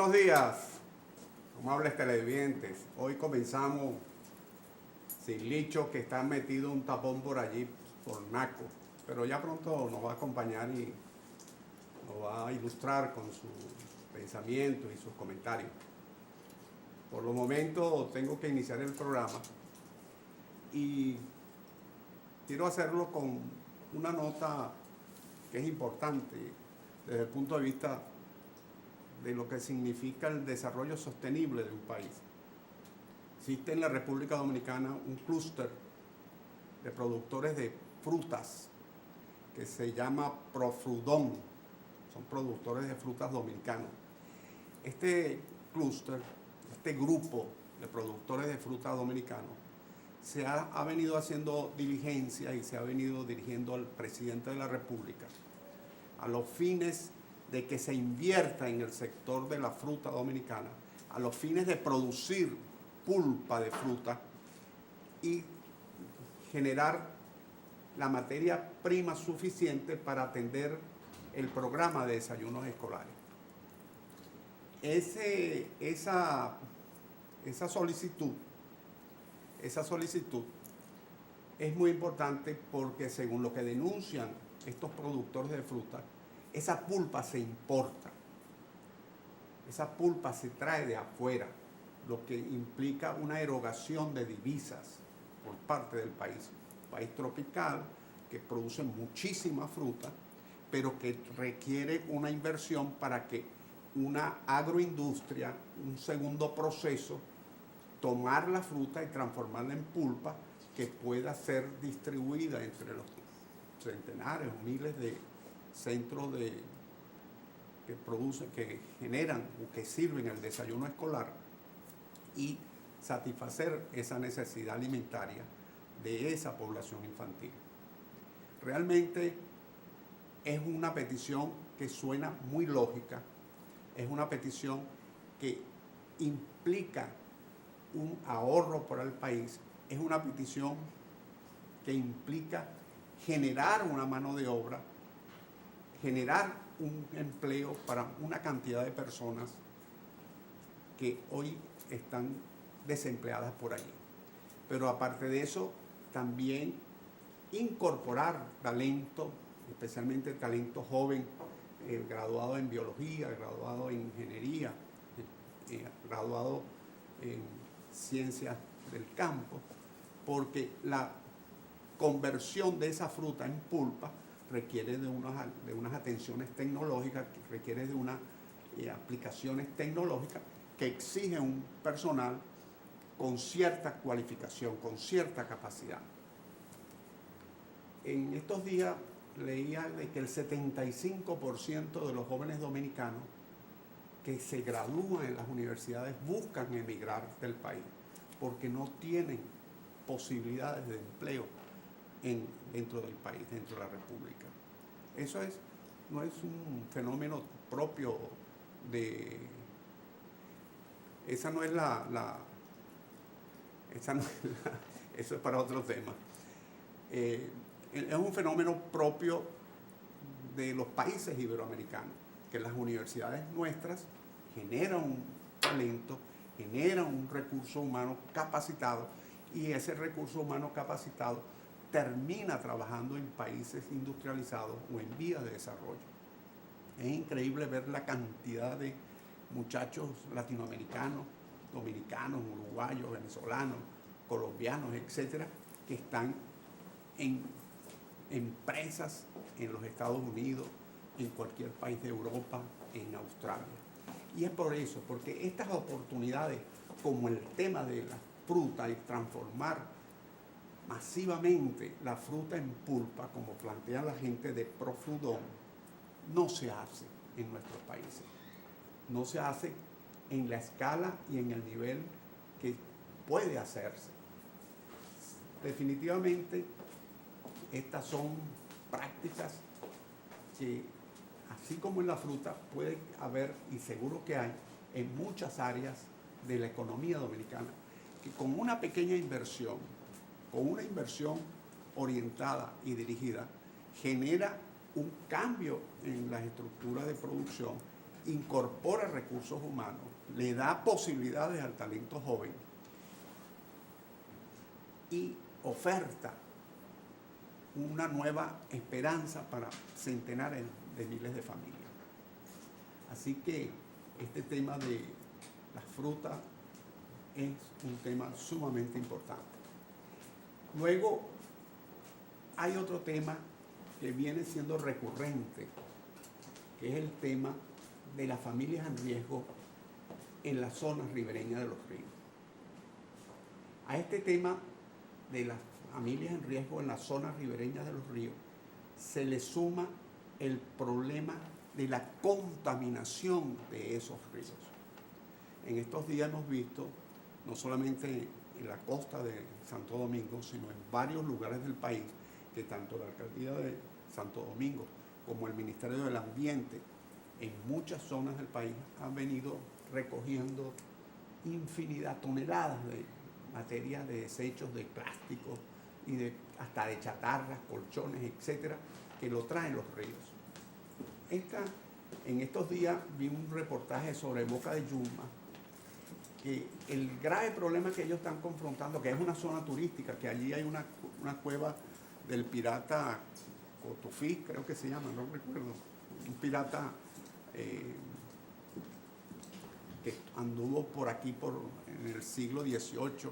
Buenos días, amables televidentes. Hoy comenzamos sin Licho, que está metido un tapón por allí, por Naco, pero ya pronto nos va a acompañar y nos va a ilustrar con sus pensamientos y sus comentarios. Por los momentos tengo que iniciar el programa y quiero hacerlo con una nota que es importante desde el punto de vista de lo que significa el desarrollo sostenible de un país. Existe en la República Dominicana un clúster de productores de frutas que se llama Profrudom, son productores de frutas dominicanos. Este clúster, este grupo de productores de frutas dominicanos, ha venido haciendo diligencias y se ha venido dirigiendo al presidente de la República a los fines de que se invierta en el sector de la fruta dominicana, a los fines de producir pulpa de fruta y generar la materia prima suficiente para atender el programa de desayunos escolares. Esa solicitud es muy importante porque, según lo que denuncian estos productores de fruta, esa pulpa se importa, esa pulpa se trae de afuera, lo que implica una erogación de divisas por parte del país. Un país tropical que produce muchísima fruta, pero que requiere una inversión para que una agroindustria, un segundo proceso, tomar la fruta y transformarla en pulpa que pueda ser distribuida entre los centenares o miles de centros que producen, que generan o que sirven el desayuno escolar y satisfacer esa necesidad alimentaria de esa población infantil. Realmente es una petición que suena muy lógica, es una petición que implica un ahorro para el país, es una petición que implica generar una mano de obra, generar un empleo para una cantidad de personas que hoy están desempleadas por allí. Pero aparte de eso, también incorporar talento, especialmente talento joven, graduado en biología, graduado en ingeniería, graduado en ciencias del campo, porque la conversión de esa fruta en pulpa requiere de unas atenciones tecnológicas, requiere de unas aplicaciones tecnológicas que exigen un personal con cierta cualificación, con cierta capacidad. En estos días leía de que el 75% de los jóvenes dominicanos que se gradúan en las universidades buscan emigrar del país porque no tienen posibilidades de empleo dentro del país, dentro de la República. Eso no es un fenómeno propio de... Eso es para otro tema. Es un fenómeno propio de los países iberoamericanos, que las universidades nuestras generan un talento, generan un recurso humano capacitado, y ese recurso humano capacitado termina trabajando en países industrializados o en vías de desarrollo. Es increíble ver la cantidad de muchachos latinoamericanos, dominicanos, uruguayos, venezolanos, colombianos, etcétera, que están en empresas en los Estados Unidos, en cualquier país de Europa, en Australia. Y es por eso, porque estas oportunidades, como el tema de la fruta y transformar masivamente la fruta en pulpa, como plantea la gente de Profrudom, no se hace en nuestros países. No se hace en la escala y en el nivel que puede hacerse. Definitivamente, estas son prácticas que, así como en la fruta, puede haber, y seguro que hay, en muchas áreas de la economía dominicana, que con una pequeña inversión, con una inversión orientada y dirigida, genera un cambio en las estructuras de producción incorpora recursos humanos, le da posibilidades al talento joven y oferta una nueva esperanza para centenares de miles de familias. Así que este tema de las frutas es un tema sumamente importante. Luego hay otro tema que viene siendo recurrente, que es el tema de las familias en riesgo en las zonas ribereñas de los ríos. A este tema de las familias en riesgo en las zonas ribereñas de los ríos se le suma el problema de la contaminación de esos ríos. En estos días hemos visto, no solamente en la costa de Santo Domingo, sino en varios lugares del país, que tanto la alcaldía de Santo Domingo como el Ministerio del Ambiente en muchas zonas del país han venido recogiendo infinidad, toneladas de materia de desechos de plástico y hasta de chatarras, colchones, etcétera, que lo traen los ríos. En estos días vi un reportaje sobre Boca de Yuma, que el grave problema que ellos están confrontando, que es una zona turística, que allí hay una cueva del pirata Cotufí, creo que se llama, no recuerdo, un pirata que anduvo por aquí en el siglo XVIII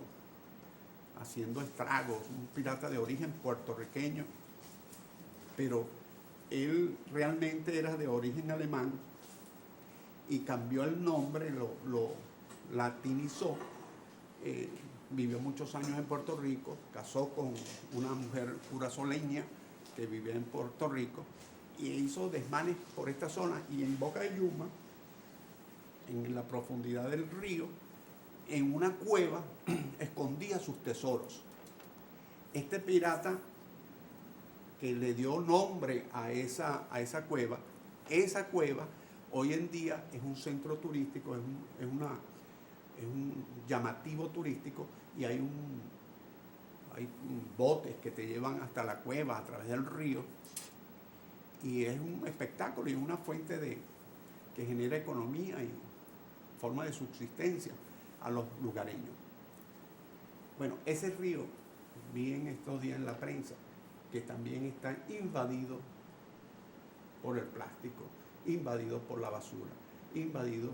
haciendo estragos, un pirata de origen puertorriqueño, pero él realmente era de origen alemán y cambió el nombre, lo latinizó, vivió muchos años en Puerto Rico, casó con una mujer curazoleña que vivía en Puerto Rico y hizo desmanes por esta zona, y en Boca de Yuma, en la profundidad del río, en una cueva, escondía sus tesoros. Este pirata que le dio nombre a esa cueva hoy en día es un centro turístico, es un llamativo turístico, y hay botes que te llevan hasta la cueva a través del río, y es un espectáculo y una fuente que genera economía y forma de subsistencia a los lugareños. Bueno, ese río, vi en estos días en la prensa, que también está invadido por el plástico, invadido por la basura, invadido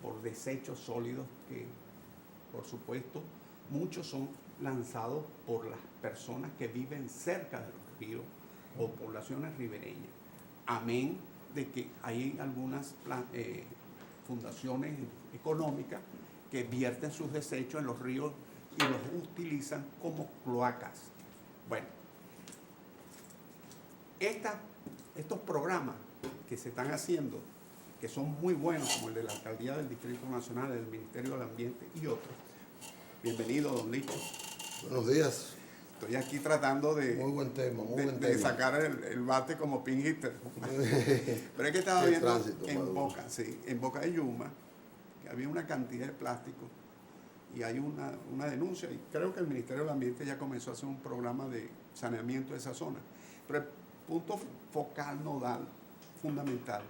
por desechos sólidos que, por supuesto, muchos son lanzados por las personas que viven cerca de los ríos o poblaciones ribereñas. Amén de que hay algunas fundaciones económicas que vierten sus desechos en los ríos y los utilizan como cloacas. Bueno, estos programas que se están haciendo, que son muy buenos, como el de la Alcaldía del Distrito Nacional, el Ministerio del Ambiente y otros. Bienvenido, don Licho. Buenos días. Estoy aquí tratando de, muy buen tema, de sacar el bate como pin hitter. Pero es que estaba viendo en Boca de Yuma que había una cantidad de plástico y hay una denuncia, y creo que el Ministerio del Ambiente ya comenzó a hacer un programa de saneamiento de esa zona. Pero el punto focal, nodal, fundamental,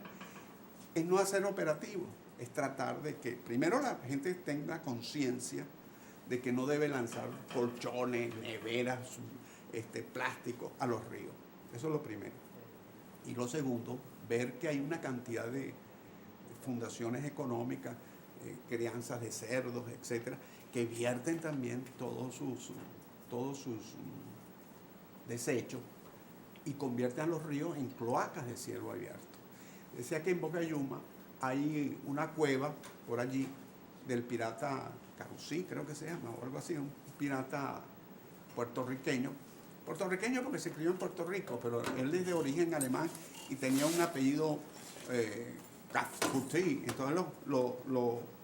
es no hacer operativo, es tratar de que primero la gente tenga conciencia de que no debe lanzar colchones, neveras, plástico a los ríos. Eso es lo primero. Y lo segundo, ver que hay una cantidad de fundaciones económicas, crianzas de cerdos, etcétera, que vierten también todos sus desechos y convierten a los ríos en cloacas de cielo abierto. Decía que en Boca de Yuma hay una cueva por allí del pirata Carusí, creo que se llama, o algo así, un pirata puertorriqueño porque se crió en Puerto Rico, pero él es de origen alemán y tenía un apellido Cafuti, entonces lo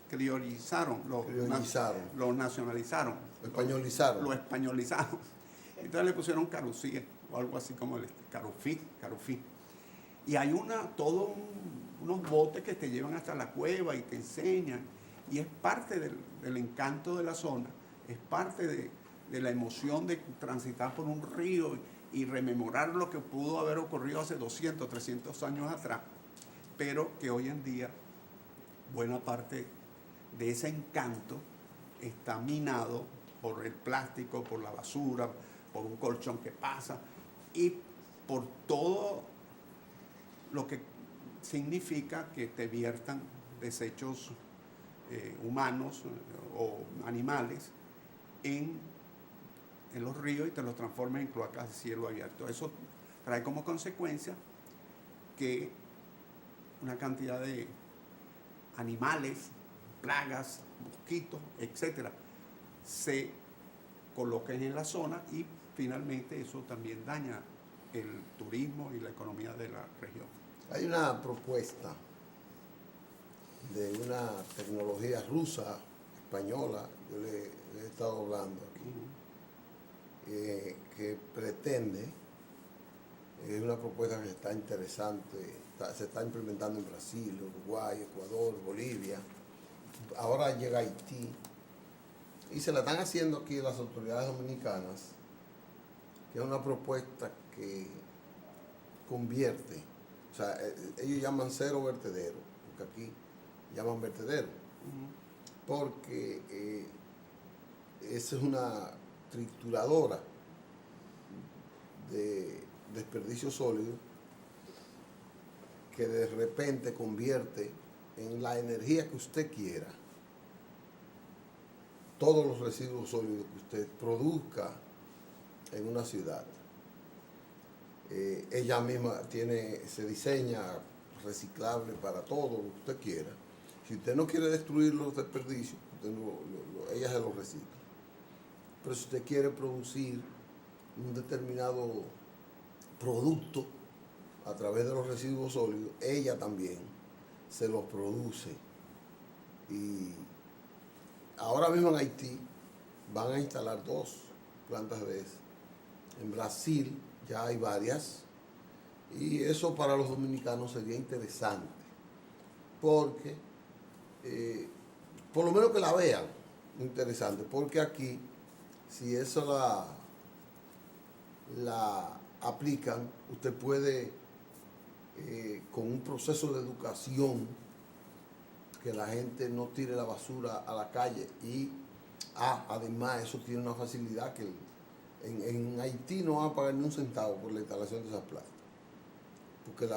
criolizaron, lo nacionalizaron, lo españolizaron. Entonces le pusieron Carusí o algo así como el Carufí. Y hay unos botes que te llevan hasta la cueva y te enseñan, y es parte del encanto de la zona, es parte de la emoción de transitar por un río y rememorar lo que pudo haber ocurrido hace 200, 300 años atrás. pero que hoy en día buena parte de ese encanto está minado por el plástico, por la basura, por un colchón que pasa y por todo lo que significa que te viertan desechos humanos o animales en los ríos y te los transformen en cloacas de cielo abierto. Eso trae como consecuencia que una cantidad de animales, plagas, mosquitos, etcétera, se coloquen en la zona y finalmente eso también daña el turismo y la economía de la región. Hay una propuesta de una tecnología rusa, española, yo le he estado hablando aquí, que pretende, es una propuesta que está interesante, se está implementando en Brasil, Uruguay, Ecuador, Bolivia, ahora llega a Haití, y se la están haciendo aquí las autoridades dominicanas, que es una propuesta que convierte, o sea, ellos llaman cero vertedero, porque aquí llaman vertedero, porque esa es una trituradora de desperdicio sólido que de repente convierte en la energía que usted quiera todos los residuos sólidos que usted produzca en una ciudad. Ella misma se diseña reciclable para todo lo que usted quiera. Si usted no quiere destruir los desperdicios, ella se los recicla. Pero si usted quiere producir un determinado producto a través de los residuos sólidos, ella también se los produce. Y ahora mismo en Haití van a instalar 2 plantas de esas. En Brasil ya hay varias. Y eso para los dominicanos sería interesante. Porque, por lo menos que la vean, interesante. Porque aquí, si eso la aplican, usted puede, con un proceso de educación, que la gente no tire la basura a la calle y además eso tiene una facilidad que en Haití no van a pagar ni un centavo por la instalación de esas plantas, porque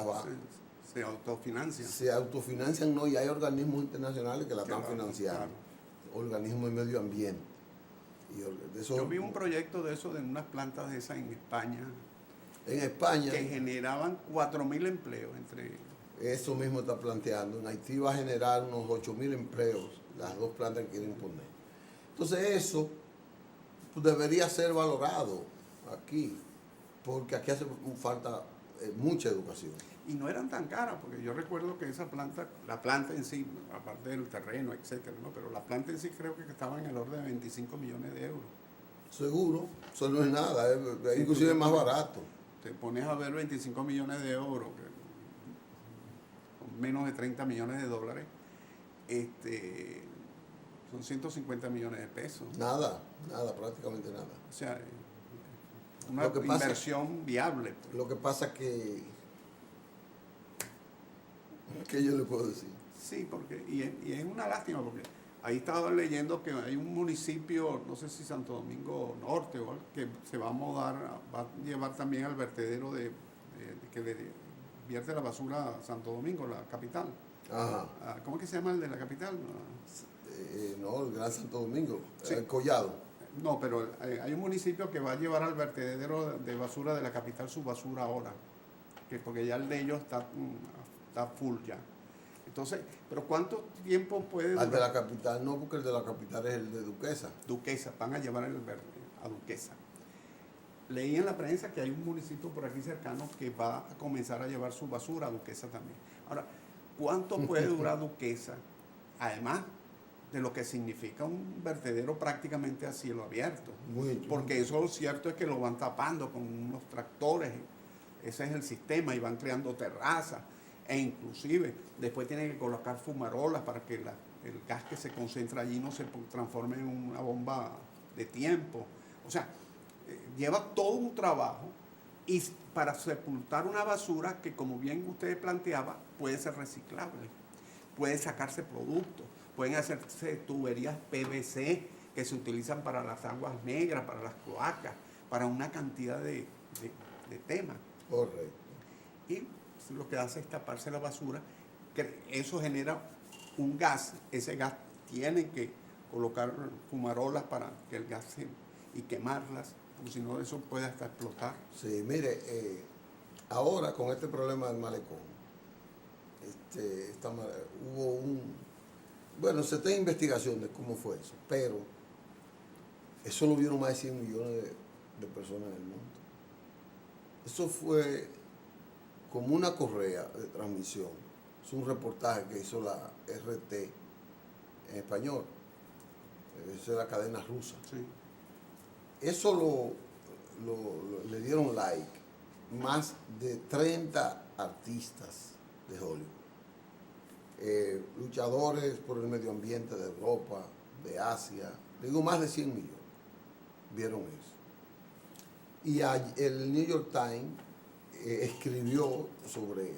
se autofinancian. Se autofinancian, no, y hay organismos internacionales que la están financiando, claro. Organismos de medio ambiente. Yo vi un proyecto de eso, de unas plantas de esas en España. En España. Que generaban 4.000 empleos entre... Eso mismo está planteando. En Haití va a generar unos 8.000 empleos, las 2 plantas que quieren poner. Entonces eso debería ser valorado aquí, porque aquí hace falta mucha educación. Y no eran tan caras, porque yo recuerdo que esa planta, la planta en sí, aparte del terreno, etcétera, ¿no? Pero la planta en sí creo que estaba en el orden de 25 millones de euros. Seguro, eso no es nada, es inclusive más barato. Te pones a ver 25 millones de euros, con menos de 30 millones de dólares, son 150 millones de pesos. Nada, prácticamente nada. O sea, una inversión viable. Pues. Lo que pasa que ¿qué yo le puedo decir? Sí, porque y es una lástima, porque ahí estaba leyendo que hay un municipio, no sé si Santo Domingo Norte o algo, que se va a mudar, va a llevar también al vertedero que le vierte la basura a Santo Domingo, la capital. Ajá. ¿Cómo es que se llama el de la capital? No, el Gran Santo Domingo, sí. El Collado. No, pero hay un municipio que va a llevar al vertedero de basura de la capital su basura ahora, porque ya el de ellos está full ya. Entonces, ¿pero cuánto tiempo puede durar? Al de la capital no, porque el de la capital es el de Duquesa. Duquesa, van a llevar a Duquesa. Leí en la prensa que hay un municipio por aquí cercano que va a comenzar a llevar su basura a Duquesa también. Ahora, ¿cuánto puede durar Duquesa? Además de lo que significa un vertedero prácticamente a cielo abierto. Porque eso lo cierto es que lo van tapando con unos tractores. Ese es el sistema y van creando terrazas. E inclusive después tienen que colocar fumarolas para que el gas que se concentra allí no se transforme en una bomba de tiempo. O sea, lleva todo un trabajo y para sepultar una basura que, como bien usted planteaba, puede ser reciclable, puede sacarse productos, pueden hacerse tuberías PVC que se utilizan para las aguas negras, para las cloacas, para una cantidad de temas. Correcto. Y lo que hace es taparse la basura, que eso genera un gas, ese gas tienen que colocar fumarolas para que el gas y quemarlas, porque si no eso puede hasta explotar. Sí, mire, ahora con este problema del malecón, hubo bueno, se está en investigación de cómo fue eso, pero eso lo vieron más de 100 millones de personas en el mundo. Eso fue como una correa de transmisión. Es un reportaje que hizo la RT en español. Esa es la cadena rusa. Sí. Eso le dieron like más de 30 artistas de Hollywood. Luchadores por el medio ambiente de Europa, de Asia, digo más de 100 millones vieron eso. Y el New York Times escribió sobre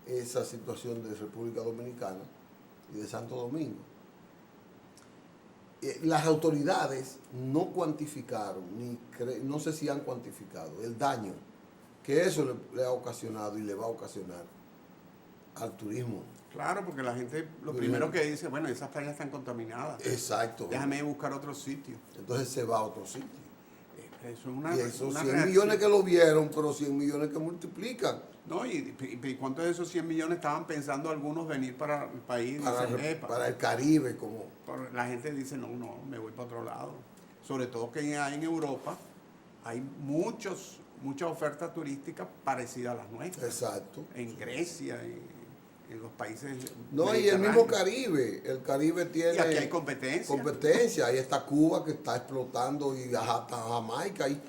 esa situación de República Dominicana y de Santo Domingo. Las autoridades no cuantificaron, no sé si han cuantificado el daño que eso le ha ocasionado y le va a ocasionar al turismo. Claro, porque la gente lo primero que dice, bueno, esas playas están contaminadas. Exacto. Déjame buscar otro sitio. Entonces se va a otro sitio. Eso es una, y esos una 100 reacción. millones que lo vieron, pero 100 millones que multiplican. No, y ¿cuántos de esos 100 millones estaban pensando algunos venir para el país? Para el Caribe, como... La gente dice, no, me voy para otro lado. Sobre todo que en Europa hay mucha oferta turística parecida a las nuestras. Exacto. En Grecia, en los países. No, y el mismo Caribe. El Caribe tiene. Y aquí hay competencia. Ahí está Cuba que está explotando y hasta Jamaica. Y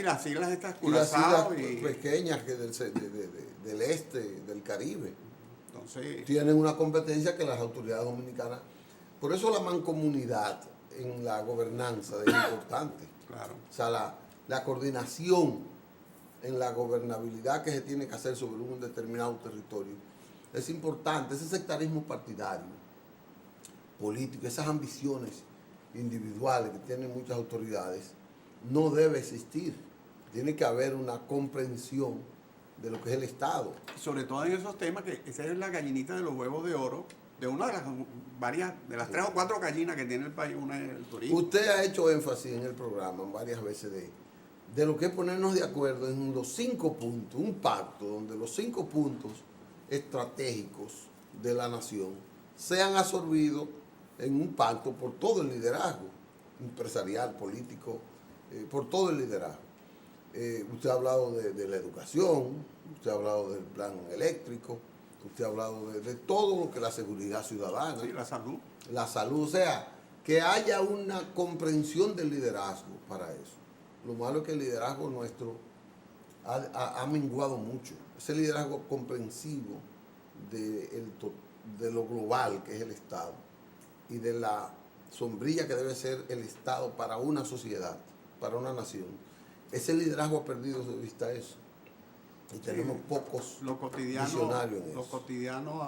las islas estas y las islas Curazao pequeñas que del este, del Caribe. Entonces, tienen una competencia que las autoridades dominicanas. Por eso la mancomunidad en la gobernanza es importante. Claro. O sea, la coordinación en la gobernabilidad que se tiene que hacer sobre un determinado territorio es importante. Ese sectarismo partidario, político, esas ambiciones individuales que tienen muchas autoridades, no debe existir. Tiene que haber una comprensión de lo que es el Estado. Sobre todo en esos temas, que esa es la gallinita de los huevos de oro, de una de las varias, de las 3 o 4 gallinas que tiene el país, una es el turismo. Usted ha hecho énfasis en el programa varias veces de lo que es ponernos de acuerdo en los 5 puntos, un pacto donde los 5 puntos estratégicos de la nación sean absorbidos en un pacto por todo el liderazgo empresarial, político, por todo el liderazgo. Usted ha hablado de la educación, usted ha hablado del plan eléctrico, usted ha hablado de todo lo que es la seguridad ciudadana. Sí, la salud. La salud, o sea, que haya una comprensión del liderazgo para eso. Lo malo es que el liderazgo nuestro ha menguado mucho. Ese liderazgo comprensivo de lo global que es el Estado y de la sombrilla que debe ser el Estado para una sociedad, para una nación. Ese liderazgo ha perdido de vista eso. Y tenemos pocos visionarios en eso. Lo cotidiano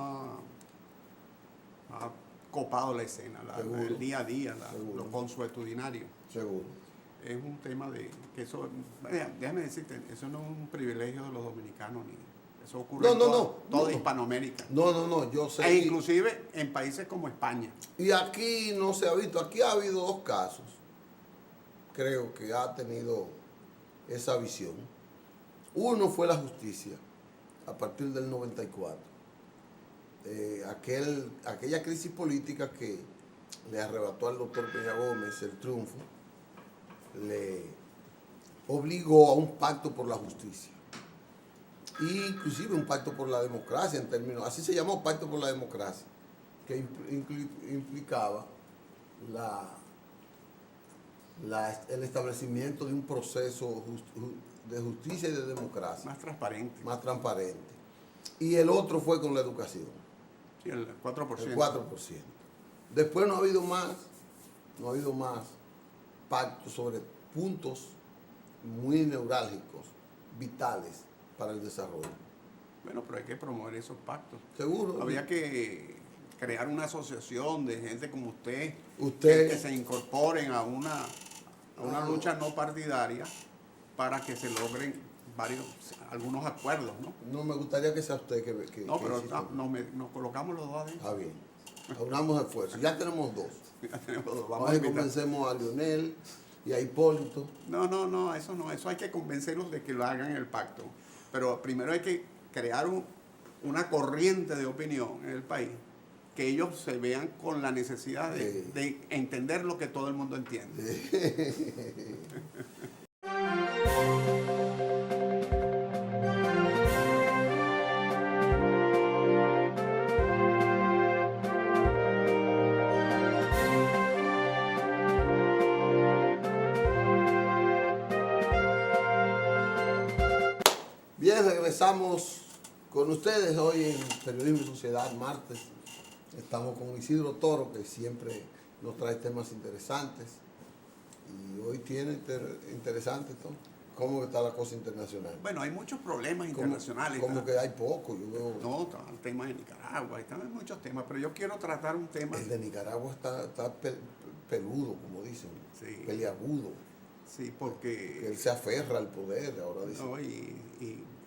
ha copado la escena, el día a día, lo consuetudinario. Seguro. Es un tema que eso, déjame decirte, eso no es un privilegio de los dominicanos, ni eso ocurre en toda Hispanoamérica. No, yo sé. E inclusive en países como España. Y aquí no se ha visto, aquí ha habido 2 casos, creo que ha tenido esa visión. Uno fue la justicia, a partir del 94. Aquella crisis política que le arrebató al doctor Peña Gómez el triunfo, le obligó a un pacto por la justicia. Y inclusive un pacto por la democracia en términos, así se llamó, pacto por la democracia, que implicaba el establecimiento de un proceso de justicia y de democracia. Más transparente. Más transparente. Y el otro fue con la educación. Sí, el 4%. El 4%. Después no ha habido más pactos sobre puntos muy neurálgicos, vitales para el desarrollo. Bueno, pero hay que promover esos pactos. Seguro. Habría que crear una asociación de gente como usted, Usted que se incorporen a una lucha no partidaria para que se logren algunos acuerdos, ¿no? No me gustaría que sea usted que No, pero insista. nos colocamos los dos adentro. Está bien. Unamos esfuerzos. Ya tenemos dos. Ya tenemos dos. Vamos a convencemos a Lionel y a Hipólito. No, eso no. Eso hay que convencerlos de que lo hagan el pacto. Pero primero hay que crear una corriente de opinión en el país, que ellos se vean con la necesidad de entender lo que todo el mundo entiende. Bien, regresamos con ustedes hoy en Periodismo y Sociedad, martes. Estamos con Isidro Toro, que siempre nos trae temas interesantes. Y hoy tiene interesante, ¿no? ¿Cómo está la cosa internacional? Bueno, hay muchos problemas internacionales. Como que hay poco, yo veo. No, está el tema de Nicaragua, están muchos temas, pero yo quiero tratar un tema. El de Nicaragua está peludo, como dicen, sí, peliagudo. Sí, porque que él se aferra al poder, ahora dicen. No, y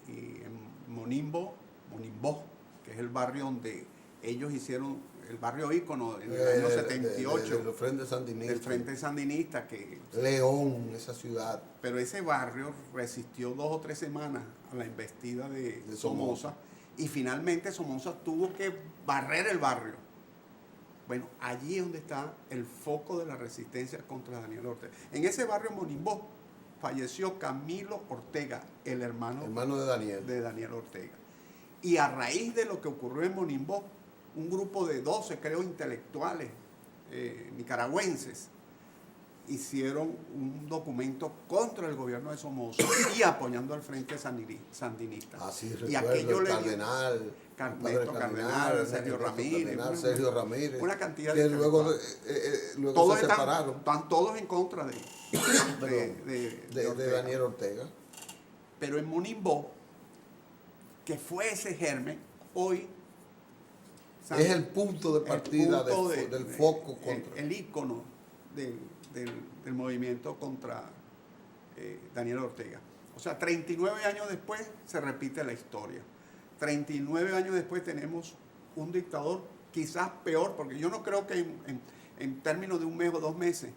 en Monimbo, que es el barrio donde ellos hicieron el barrio ícono en el año 78. Del Frente Sandinista. El Frente Sandinista. León, esa ciudad. Pero ese barrio resistió 2 o 3 semanas a la embestida de Somoza, y finalmente Somoza tuvo que barrer el barrio. Bueno, allí es donde está el foco de la resistencia contra Daniel Ortega. En ese barrio Monimbó falleció Camilo Ortega, el hermano de Daniel Ortega. Y a raíz de lo que ocurrió en Monimbó, un grupo de 12, creo, intelectuales nicaragüenses hicieron un documento contra el gobierno de Somoza y apoyando al Frente Sandinista. Así y aquello el cardenal, Sergio Ramírez, una cantidad que de luego todos se separaron. Están todos en contra de Daniel Ortega. Pero en Monimbó, que fue ese germen, hoy es el punto de partida del foco contra el ícono del movimiento contra Daniel Ortega. O sea, 39 años después se repite la historia. 39 años después tenemos un dictador quizás peor, porque yo no creo que en términos de un mes o 2 meses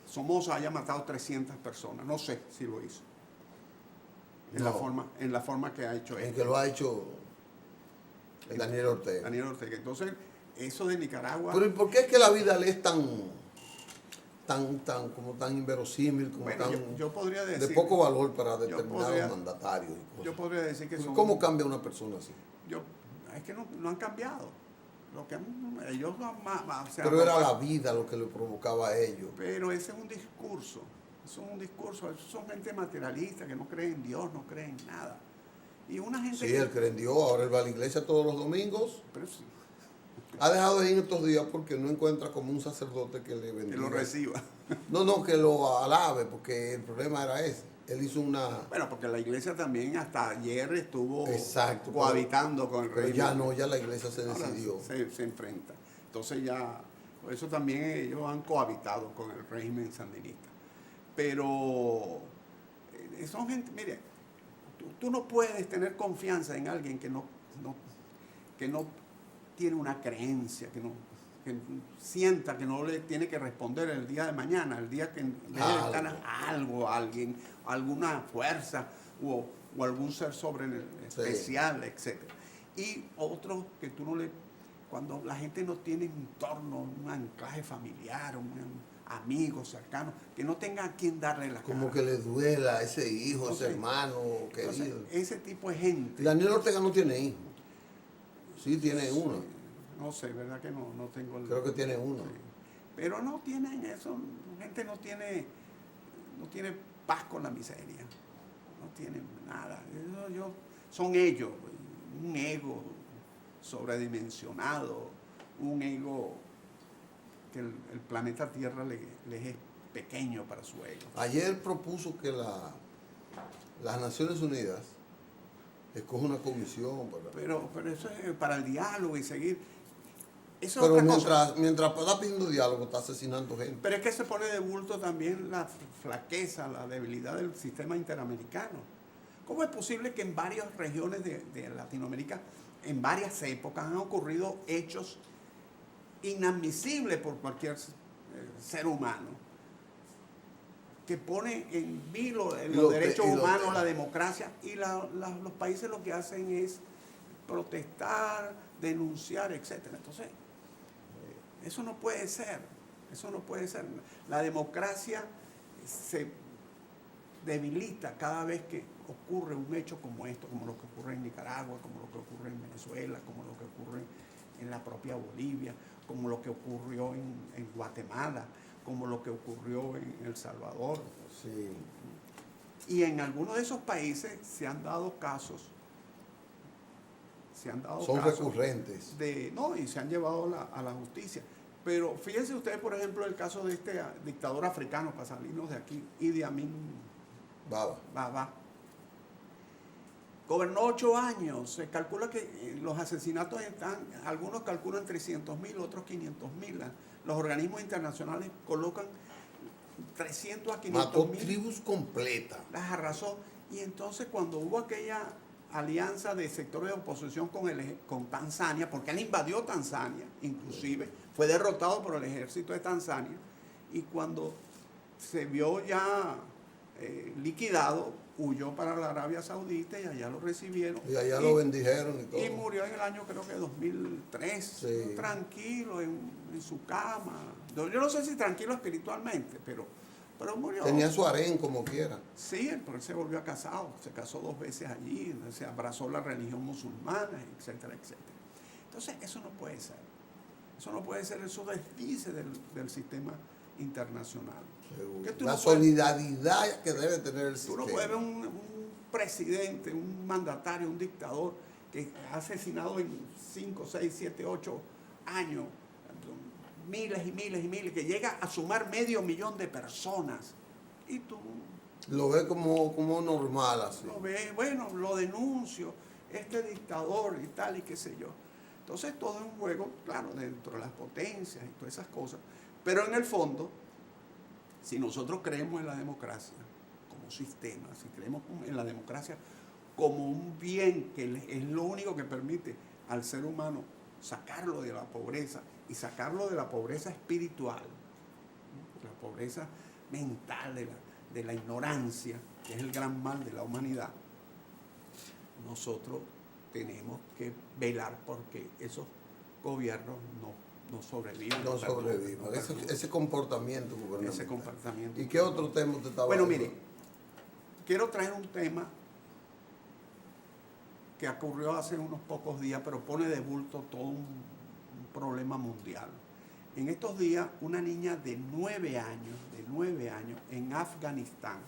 Somoza haya matado 300 personas. No sé si lo hizo. En la forma que ha hecho él. En que lo ha hecho Daniel Ortega. Entonces, eso de Nicaragua. Pero ¿y por qué es que la vida le es tan inverosímil, como yo podría decir, de poco valor para determinados mandatarios y cosas? Yo podría decir que son. ¿Cómo cambia una persona así? Es que no han cambiado. Ellos pero era la vida lo que le provocaba a ellos. Pero ese es un discurso. Esos son gente materialista que no cree en Dios, no cree en nada. Y una gente. Sí, él cree en Dios, ahora él va a la iglesia todos los domingos. Pero sí. Ha dejado de ir en estos días porque no encuentra como un sacerdote que le bendiga. Que lo reciba. No, que lo alabe, porque el problema era ese. Él hizo una. Bueno, porque la iglesia también hasta ayer estuvo exacto, cohabitando con el régimen. Ya la iglesia se decidió. Se enfrenta. Entonces por eso también ellos han cohabitado con el régimen sandinista. Pero son gente, mire, tú no puedes tener confianza en alguien que no tiene una creencia, que sienta que no le tiene que responder el día de mañana, el día que debe estar algo, alguien, alguna fuerza o algún ser especial, etc. Y otro que tú no le, cuando la gente no tiene un entorno, un anclaje familiar, un amigo cercano, que no tenga a quien darle la cara. Como que le duela a ese hijo, ese hermano querido. Ese tipo de gente. Daniel Ortega no tiene hijos. Sí, tiene uno. No sé, ¿verdad que no tengo el... Creo que tiene uno. Sí. Pero no tienen eso, la gente no tiene paz con la miseria, no tienen nada. Son ellos, un ego sobredimensionado, un ego que el planeta Tierra les es pequeño para su ego. Ayer propuso que las Naciones Unidas Escoge una comisión para... Pero eso es para el diálogo y seguir. Eso es Pero otra cosa. mientras está pidiendo diálogo, está asesinando gente. Pero es que se pone de bulto también la flaqueza, la debilidad del sistema interamericano. ¿Cómo es posible que en varias regiones de Latinoamérica, en varias épocas, han ocurrido hechos inadmisibles por cualquier ser humano, que pone en vilo los derechos humanos, la democracia, y los países lo que hacen es protestar, denunciar, etc.? Entonces, eso no puede ser, eso no puede ser. La democracia se debilita cada vez que ocurre un hecho como esto, como lo que ocurre en Nicaragua, como lo que ocurre en Venezuela, como lo que ocurre en la propia Bolivia, como lo que ocurrió en Guatemala, como lo que ocurrió en El Salvador. Sí. Y en algunos de esos países se han dado casos. Son recurrentes. Y se han llevado a la justicia. Pero fíjense ustedes, por ejemplo, el caso de este dictador africano, para salirnos de aquí, Idi Amin Baba. Gobernó 8 años. Se calcula que los asesinatos algunos calculan 300.000, otros 500.000. Los organismos internacionales colocan 300 a 500.000. Mató tribus completas. Las arrasó. Y entonces cuando hubo aquella alianza de sectores de oposición con Tanzania, porque él invadió Tanzania, inclusive, fue derrotado por el ejército de Tanzania, y cuando se vio ya liquidado, huyó para la Arabia Saudita y allá lo recibieron. Y allá lo bendijeron y todo. Y murió en el año, creo que 2003, sí. Tranquilo, en su cama. Yo no sé si tranquilo espiritualmente, pero murió. Tenía su harén como quiera. Sí, pero él se volvió a casar, se casó 2 veces allí, se abrazó la religión musulmana, etcétera, etcétera. Entonces, eso no puede ser. Eso no puede ser, eso desdice del sistema internacional. La solidaridad que debe tener el sistema. Tú no puedes ver un presidente, un mandatario, un dictador que ha asesinado en 5, 6, 7, 8 años miles y miles y miles, que llega a sumar 500.000 de personas. Y tú lo ves como normal así. Lo ves, bueno, lo denuncio, este dictador y tal y qué sé yo. Entonces todo es un juego, claro, dentro de las potencias y todas esas cosas. Pero en el fondo, si nosotros creemos en la democracia como sistema, si creemos en la democracia como un bien que es lo único que permite al ser humano sacarlo de la pobreza y sacarlo de la pobreza espiritual, la pobreza mental, de la ignorancia, que es el gran mal de la humanidad, nosotros tenemos que velar porque esos gobiernos no sobrevivan. No sobrevivan. Ese comportamiento gubernamental. Ese comportamiento. ¿Y qué otro tema usted estaba Bueno, hablando? mire, quiero traer un tema que ocurrió hace unos pocos días, pero pone de bulto todo un problema mundial. En estos días, una niña de 9 años, en Afganistán,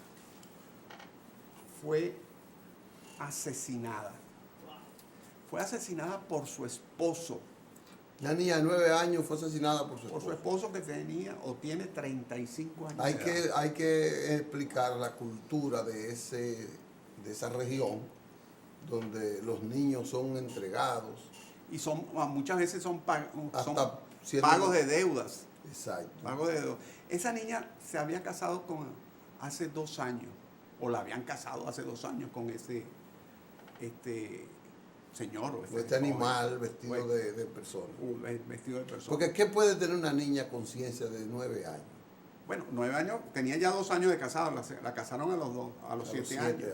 fue asesinada. Fue asesinada por su esposo. La niña de 9 años fue asesinada por su esposo. Por su esposo, que tenía o tiene 35 años. Hay que explicar la cultura de esa región, donde los niños son entregados. Y muchas veces son Hasta pagos de deudas. Exacto. Pagos de deudas. Esa niña se había casado hace 2 años, o la habían casado hace 2 años con ese señor. O este animal vestido de persona. Vestido de persona. Porque ¿qué puede tener una niña conciencia de 9 años? Bueno, 9 años, tenía ya 2 años de casado, la casaron a los 7 años.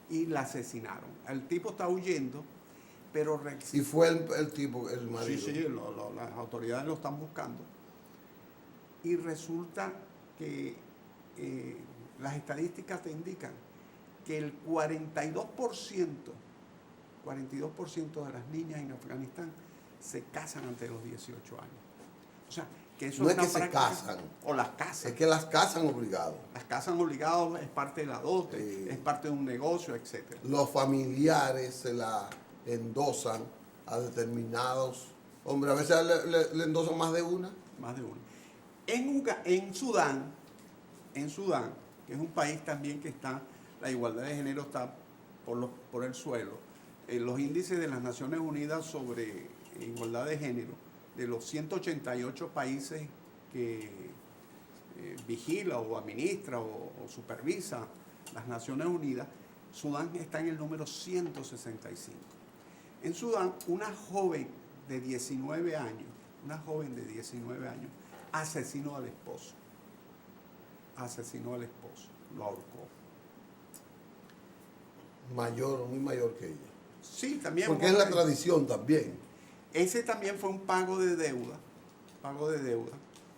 Y la asesinaron. El tipo está huyendo, pero... Y fue el tipo, el marido. Sí, las autoridades lo están buscando. Y resulta que las estadísticas te indican que el 42% de las niñas en Afganistán se casan antes de los 18 años. O sea, que eso no es que se casan. O las casan. Es que las casan obligados. Las casan obligados, es parte de la dote, Sí. es parte de un negocio, etc. Los familiares se la endosan a determinados hombres. A veces le endosan más de una. Más de una. En Sudán, que es un país también que la igualdad de género está por el suelo, los índices de las Naciones Unidas sobre igualdad de género, de los 188 países que vigila o administra o supervisa las Naciones Unidas, Sudán está en el número 165. En Sudán, una joven de 19 años, asesinó al esposo. Lo ahorcó. Muy mayor que ella. Sí, también. Porque es la tradición también. Ese también fue un pago de deuda.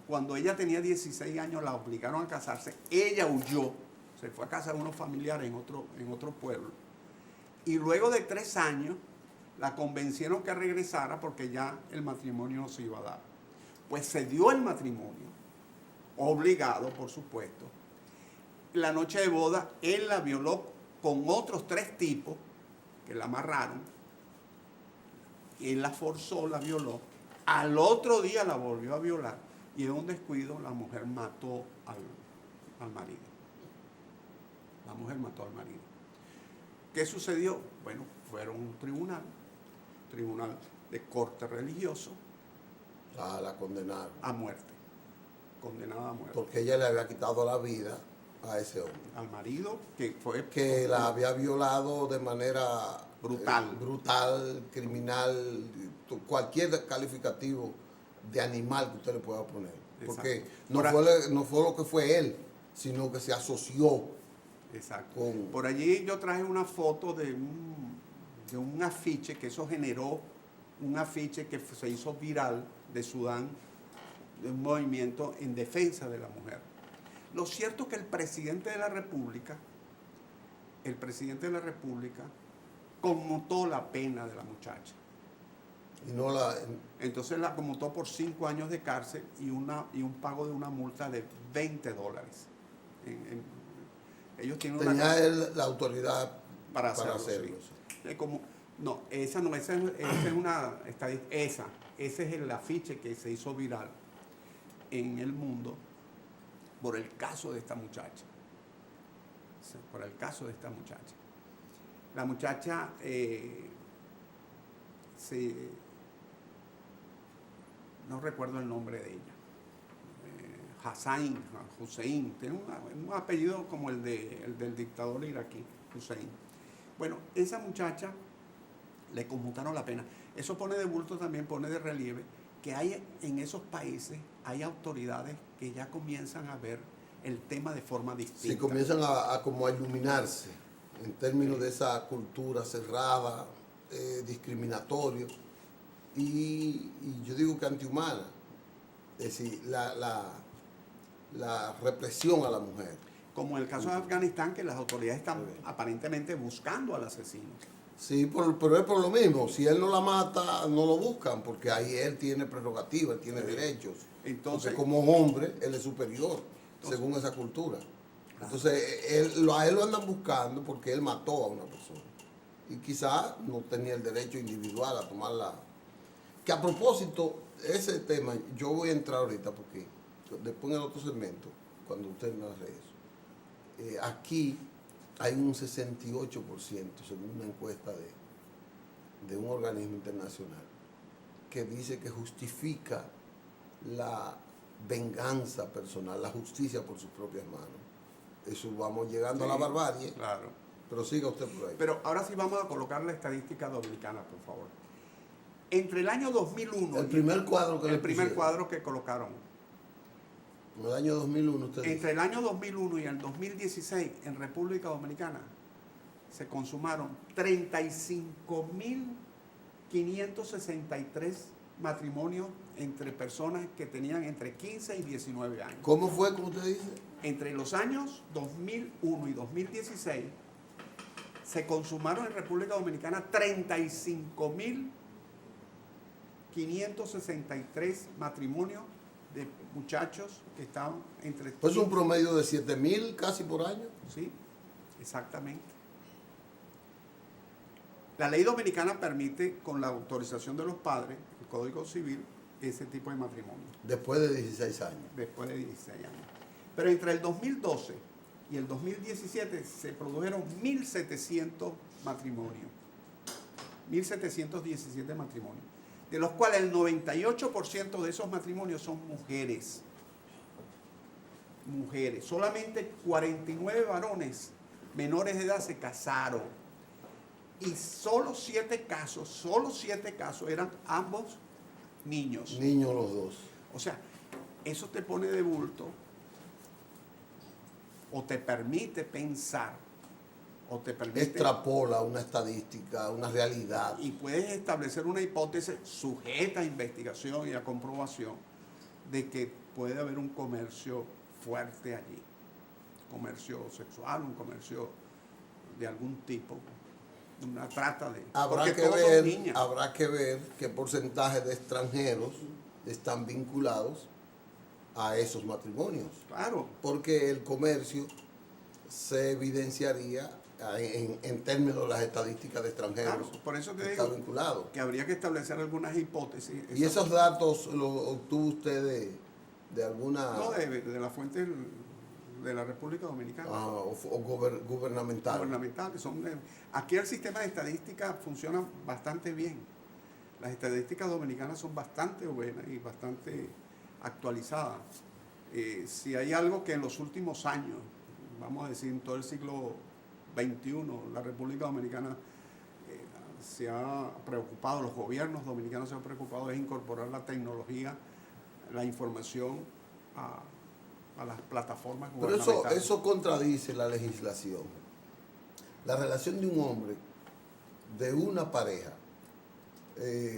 Cuando ella tenía 16 años la obligaron a casarse. Ella huyó, se fue a casa de unos familiares en otro pueblo. Y luego de 3 años la convencieron que regresara porque ya el matrimonio no se iba a dar. Pues se dio el matrimonio, obligado por supuesto. La noche de boda él la violó con otros 3 tipos que la amarraron. Él la forzó, la violó. Al otro día la volvió a violar. Y en un descuido la mujer mató al marido. ¿Qué sucedió? Bueno, fueron a un tribunal de corte religioso. La condenaron. A muerte. Condenada a muerte. Porque ella le había quitado la vida a ese hombre. Al marido, que la había violado de manera brutal, criminal, cualquier calificativo de animal que usted le pueda poner. Porque no fue lo que fue él, sino que se asoció. Exacto. Por allí yo traje una foto de un afiche, que eso generó un afiche que se hizo viral de Sudán, de un movimiento en defensa de la mujer. Lo cierto es que el presidente de la República conmutó la pena de la muchacha. Entonces la conmutó por 5 años de cárcel y un pago de una multa de $20. Ellos tienen la autoridad para hacerlo. Sí. Ese es el afiche que se hizo viral en el mundo por el caso de esta muchacha. La muchacha no recuerdo el nombre de ella. Hussein, tiene un apellido como el del dictador iraquí, Hussein. Bueno, esa muchacha le conmutaron la pena. Eso pone de relieve que hay en esos países, hay autoridades que ya comienzan a ver el tema de forma distinta. Sí, comienzan como a iluminarse en términos de esa cultura cerrada, discriminatoria y yo digo que antihumana. Es decir, la represión a la mujer. Como en el caso de Afganistán, que las autoridades están aparentemente buscando al asesino. Sí, pero es por lo mismo. Si él no la mata, no lo buscan, porque ahí él tiene prerrogativas, él tiene derechos. Entonces, porque como hombre, él es superior, según esa cultura. Entonces, a él lo andan buscando porque él mató a una persona. Y quizás no tenía el derecho individual a tomarla. Que a propósito, ese tema, yo voy a entrar ahorita porque después en el otro segmento, cuando usted me narre eso, aquí hay un 68%, según una encuesta de un organismo internacional, que dice que justifica la venganza personal, la justicia por sus propias manos. Eso vamos llegando a la barbarie. Claro. Pero siga usted por ahí. Pero ahora sí vamos a colocar la estadística dominicana, por favor. Entre el año 2001... El primer cuadro que colocaron. En el año 2001 usted dice. Entre el año 2001 y el 2016, en República Dominicana, se consumaron 35.563 matrimonios entre personas que tenían entre 15 y 19 años. ¿Cómo fue, como usted dice? Entre los años 2001 y 2016, se consumaron en República Dominicana 35.563 matrimonios de muchachos que estaban entre... Pues un promedio de 7.000 casi por año. Sí, exactamente. La ley dominicana permite, con la autorización de los padres, el Código Civil, ese tipo de matrimonio. Después de 16 años. Después de 16 años. Pero entre el 2012 y el 2017 se produjeron 1.700 matrimonios. 1.717 matrimonios, de los cuales el 98% de esos matrimonios son mujeres. Mujeres. Solamente 49 varones menores de edad se casaron. Y solo 7 casos eran ambos niños. Niños los dos. O sea, eso te pone de bulto o te permite pensar o te permite... Extrapola una estadística, una realidad. Y puedes establecer una hipótesis sujeta a investigación y a comprobación de que puede haber un comercio fuerte allí. Comercio sexual, un comercio de algún tipo, una trata de... Habrá que ver qué porcentaje de extranjeros están vinculados a esos matrimonios. Claro. Porque el comercio se evidenciaría en términos de las estadísticas de extranjeros. Claro, por eso te está digo vinculado. que habría que establecer algunas hipótesis. ¿Y esos datos los obtuvo usted de alguna...? No, de la fuente de la República Dominicana. O gubernamental. Gubernamental, que son aquí el sistema de estadística funciona bastante bien. Las estadísticas dominicanas son bastante buenas y bastante actualizadas. Si hay algo que en los últimos años, vamos a decir en todo el siglo XXI, la República Dominicana se ha preocupado, los gobiernos dominicanos se han preocupado es incorporar la tecnología, la información a las plataformas gubernamentales. Pero eso contradice la legislación. La relación de un hombre, de una pareja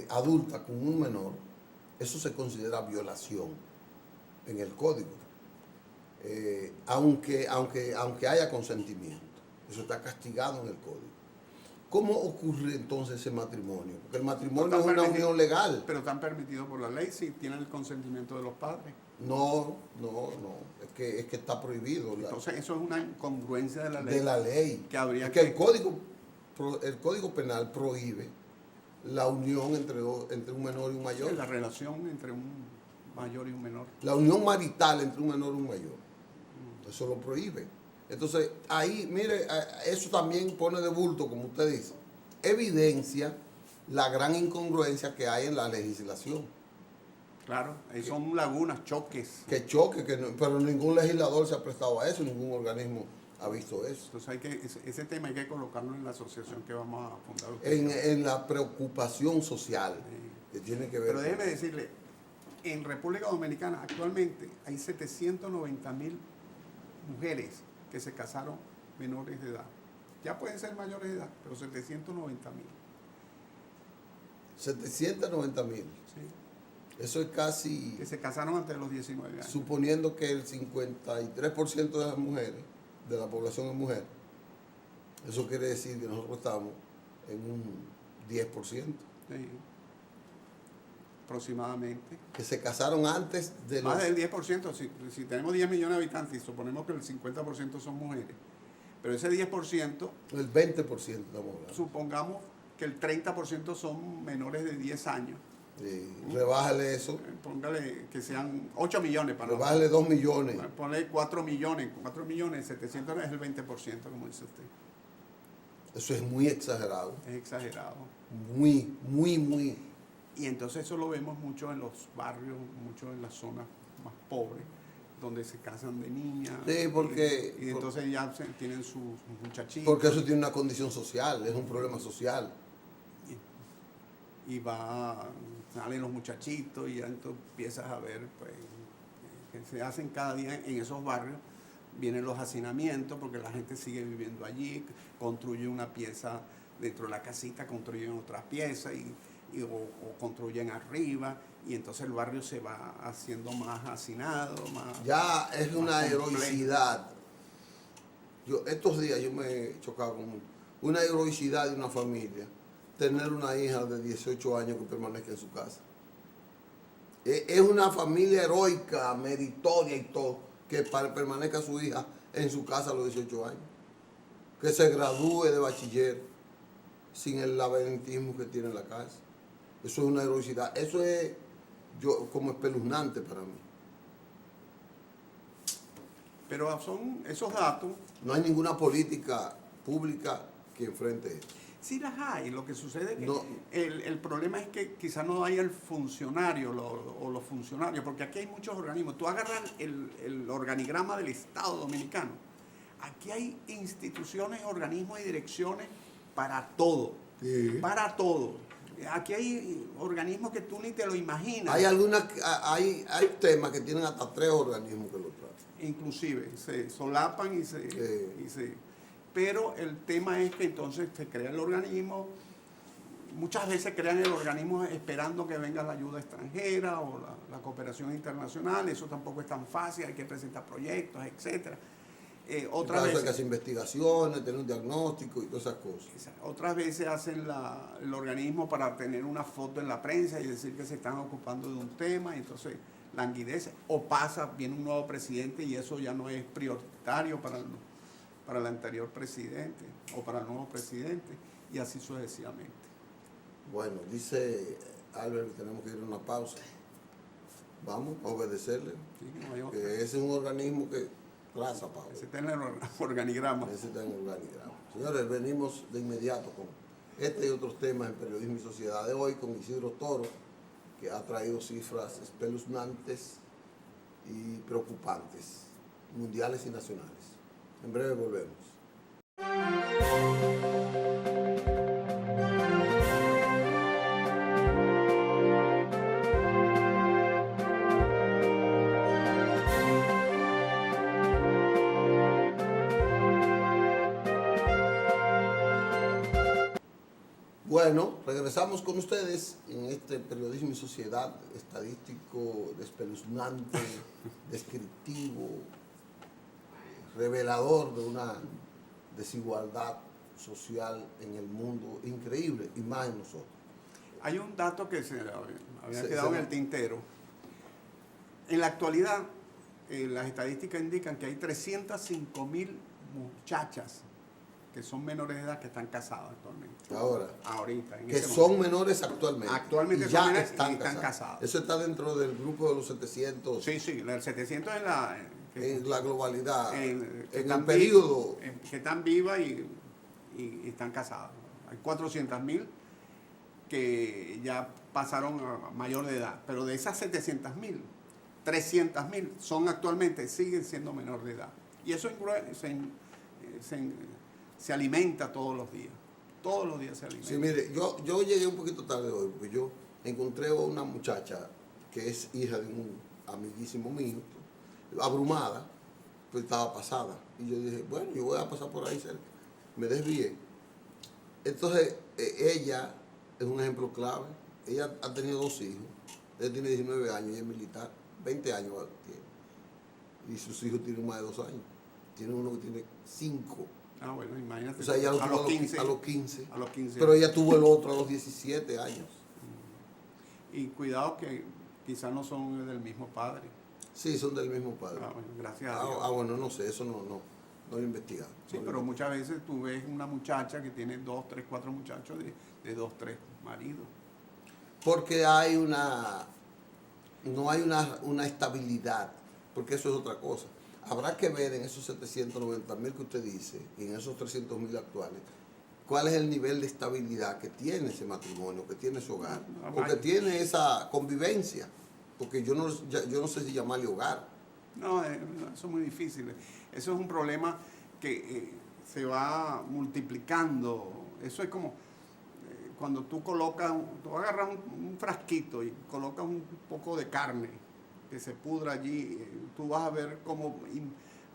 adulta con un menor, eso se considera violación en el código. Aunque haya consentimiento, eso está castigado en el código. ¿Cómo ocurre entonces ese matrimonio? Porque el matrimonio es una unión legal. Pero están permitidos por la ley si tienen el consentimiento de los padres. No. Es que está prohibido. Entonces eso es una incongruencia de la ley. De la ley. Que habría es que el Código Penal prohíbe la unión entre un menor y un mayor. Sí, la relación entre un mayor y un menor. La unión marital entre un menor y un mayor. Eso lo prohíbe. Entonces, ahí, mire, eso también pone de bulto, como usted dice, evidencia la gran incongruencia que hay en la legislación. Claro, ahí son lagunas, choques. Pero ningún legislador se ha prestado a eso, ningún organismo ha visto eso. Entonces ese tema hay que colocarlo en la asociación que vamos a fundar. En la preocupación social que tiene que ver. Pero déjeme decirle, en República Dominicana actualmente hay 790.000 mujeres que se casaron menores de edad. Ya pueden ser mayores de edad, pero 790.000. 790.000. Sí. Eso es casi... Que se casaron antes de los 19 años. Suponiendo que el 53% de las mujeres, de la población es mujer, eso quiere decir que nosotros estamos en un 10%. Sí. Aproximadamente. Que se casaron antes de Más del 10%. Si tenemos 10 millones de habitantes y suponemos que el 50% son mujeres, pero ese 10%... El 20% estamos hablando. Supongamos que el 30% son menores de 10 años. Rebájale eso. Póngale que sean 8 millones para rebájale 2 millones. Ponle 4 millones. 4 millones, 700 es el 20%, como dice usted. Eso es muy exagerado. Es exagerado. Muy. Y entonces eso lo vemos mucho en los barrios, mucho en las zonas más pobres, donde se casan de niñas. Sí, porque... Y entonces ya tienen sus muchachitos. Porque eso tiene una condición social, es un problema social. Y salen los muchachitos y ya entonces empiezas a ver pues, que se hacen cada día en esos barrios. Vienen los hacinamientos porque la gente sigue viviendo allí, construye una pieza dentro de la casita, construyen otra pieza o construyen arriba, y entonces el barrio se va haciendo más hacinado, más... Ya es una complejo. heroicidad. Estos días yo me he chocado con una heroicidad de una familia, tener una hija de 18 años que permanezca en su casa. Es una familia heroica, meritoria y todo, que permanezca su hija en su casa a los 18 años. Que se gradúe de bachiller sin el laberintismo que tiene en la casa. Eso es una heroicidad. Eso es como espeluznante para mí. Pero son esos datos. No hay ninguna política pública que enfrente esto. Sí las hay, lo que sucede es que No. el problema es que quizás no haya el funcionario o los funcionarios, porque aquí hay muchos organismos. Tú agarras el organigrama del Estado Dominicano. Aquí hay instituciones, organismos y direcciones para todo, Sí. para todo. Aquí hay organismos que tú ni te lo imaginas. Hay temas que tienen hasta 3 organismos que lo tratan. Inclusive se solapan y se... Pero el tema es que entonces se crea el organismo, muchas veces crean el organismo esperando que venga la ayuda extranjera o la cooperación internacional, eso tampoco es tan fácil, hay que presentar proyectos, etcétera. Otras veces hay que hacer investigaciones, tener un diagnóstico y todas esas cosas. Otras veces hacen el organismo para tener una foto en la prensa y decir que se están ocupando de un tema, y entonces languidece, o viene un nuevo presidente y eso ya no es prioritario para el anterior presidente o para el nuevo presidente, y así sucesivamente. Bueno, dice Albert que tenemos que ir a una pausa. Vamos a obedecerle. Sí, no hay otra. Que ese es un organismo que traza pausa. Ese está en el organigrama. Ese está en el organigrama. Señores, venimos de inmediato con este y otros temas en Periodismo y Sociedad de hoy con Isidro Toro, que ha traído cifras espeluznantes y preocupantes, mundiales y nacionales. En breve volvemos. Bueno, regresamos con ustedes en este Periodismo y Sociedad estadístico, espeluznante, descriptivo, revelador de una desigualdad social en el mundo increíble y más en nosotros. Hay un dato que se había quedado en el tintero. En la actualidad, las estadísticas indican que hay 305.000 muchachas que son menores de edad que están casadas actualmente. Ahorita. Que son menores actualmente. Actualmente y ya son menores están y están casadas. casadas. Eso está dentro del grupo de los 700. Sí, el 700 es en la globalidad. En el periodo. Que están vivas y están casadas. Hay 400.000 que ya pasaron a mayor de edad. Pero de esas 700.000, 300.000 son actualmente, siguen siendo menor de edad. Y eso se alimenta todos los días. Todos los días se alimenta. Sí, mire, yo llegué un poquito tarde hoy, porque yo encontré a una muchacha que es hija de un amiguísimo mío, abrumada, pues estaba pasada. Y yo dije, bueno, yo voy a pasar por ahí cerca. Me desvié. Entonces, ella es un ejemplo clave. Ella ha tenido 2 hijos. Ella tiene 19 años y es militar. 20 años tiene. Y sus hijos tienen más de 2 años. Tiene uno que tiene 5. Ah, bueno, imagínate. O sea, ella lo a tuvo los 15. A los 15. A los 15. Pero ella tuvo el otro a los 17 años. Y cuidado que quizás no son del mismo padre. Sí, son del mismo padre. Bueno, gracias a Dios. Bueno, no sé, eso no lo he investigado. Sí, pero muchas veces tú ves una muchacha que tiene 2, 3, 4 muchachos de 2, 3 maridos. Porque no hay una estabilidad, porque eso es otra cosa. Habrá que ver en esos 790.000 que usted dice, y en esos 300.000 actuales, cuál es el nivel de estabilidad que tiene ese matrimonio, que tiene ese hogar, o que tiene esa convivencia, porque yo no sé si llamarle hogar. No, eso es muy difícil. Eso es un problema que se va multiplicando. Eso es como cuando tú agarras un frasquito y colocas un poco de carne que se pudra allí, tú vas a ver como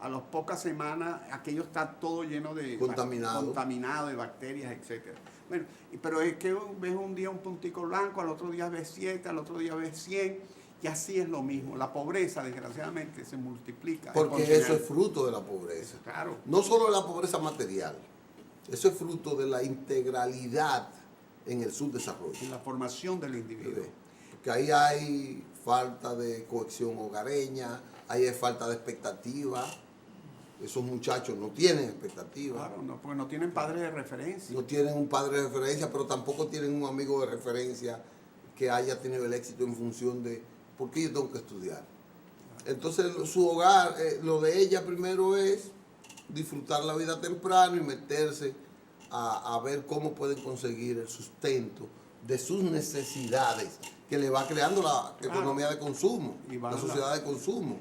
a las pocas semanas aquello está todo lleno de contaminado de bacterias, etcétera. Bueno, pero es que ves un día un puntico blanco, al otro día ves 7, al otro día ves 100, y así es lo mismo. La pobreza, desgraciadamente, se multiplica. Porque eso es fruto de la pobreza. Claro. No solo de la pobreza material, eso es fruto de la integralidad en el subdesarrollo. En la formación del individuo. Porque ahí hay falta de cohesión hogareña, ahí hay falta de expectativa. Esos muchachos no tienen expectativa. Claro, no, porque no tienen padres de referencia. No tienen un padre de referencia, pero tampoco tienen un amigo de referencia que haya tenido el éxito en función de por qué yo tengo que estudiar. Entonces su hogar, lo de ella primero es disfrutar la vida temprano y meterse a ver cómo pueden conseguir el sustento de sus necesidades, que le va creando la economía de consumo, la sociedad de consumo.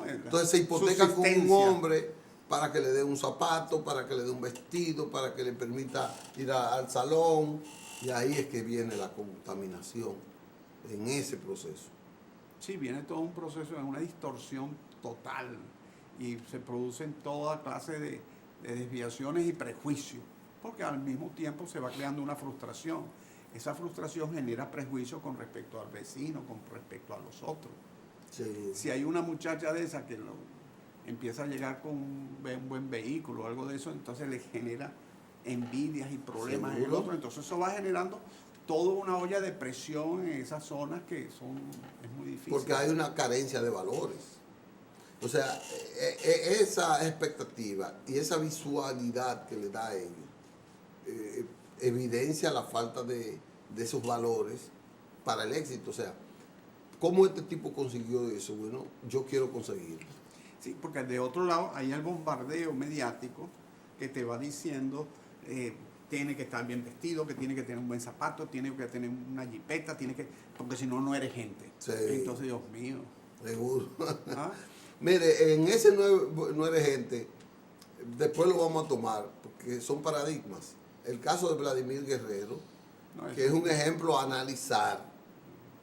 Entonces se hipotecan con un hombre para que le dé un zapato, para que le dé un vestido, para que le permita ir al salón, y ahí es que viene la contaminación en ese proceso. Sí, viene todo un proceso de una distorsión total y se producen toda clase de desviaciones y prejuicios, porque al mismo tiempo se va creando una frustración. Esa frustración genera prejuicios con respecto al vecino, con respecto a los otros. Sí. Si hay una muchacha de esa que empieza a llegar con un buen vehículo o algo de eso, entonces le genera envidias y problemas en el otro. Entonces eso va generando toda una olla de presión en esas zonas que es muy difícil. Porque hay una carencia de valores. O sea, esa expectativa y esa visualidad que le da a ellos evidencia la falta de esos valores para el éxito. O sea, ¿cómo este tipo consiguió eso? Bueno, yo quiero conseguirlo. Sí, porque de otro lado hay el bombardeo mediático que te va diciendo tiene que estar bien vestido, que tiene que tener un buen zapato, tiene que tener una jipeta, porque si no, no eres gente. Sí. Entonces, Dios mío. Seguro. ¿Ah? Mire, en ese no eres gente, después lo vamos a tomar, porque son paradigmas. El caso de Vladimir Guerrero, que es un ejemplo a analizar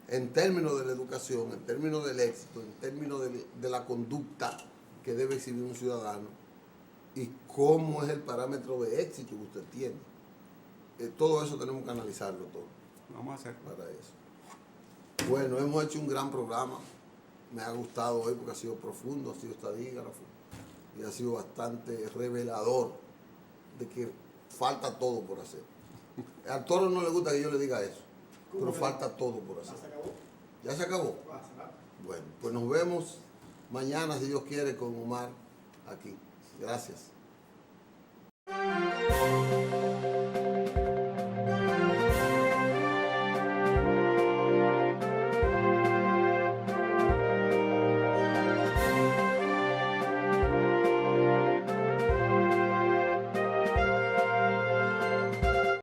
en términos de la educación, en términos del éxito, en términos de la conducta que debe exhibir un ciudadano y cómo es el parámetro de éxito que usted tiene. Todo eso tenemos que analizarlo todo. Vamos a hacer para eso. Bueno, hemos hecho un gran programa. Me ha gustado hoy porque ha sido profundo, ha sido estadígrafo y ha sido bastante revelador de que falta todo por hacer. Al Toro no le gusta que yo le diga eso, pero falta todo por hacer. ¿Ya se acabó? ¿Ya se acabó? Bueno, pues nos vemos mañana, si Dios quiere, con Omar aquí. Gracias.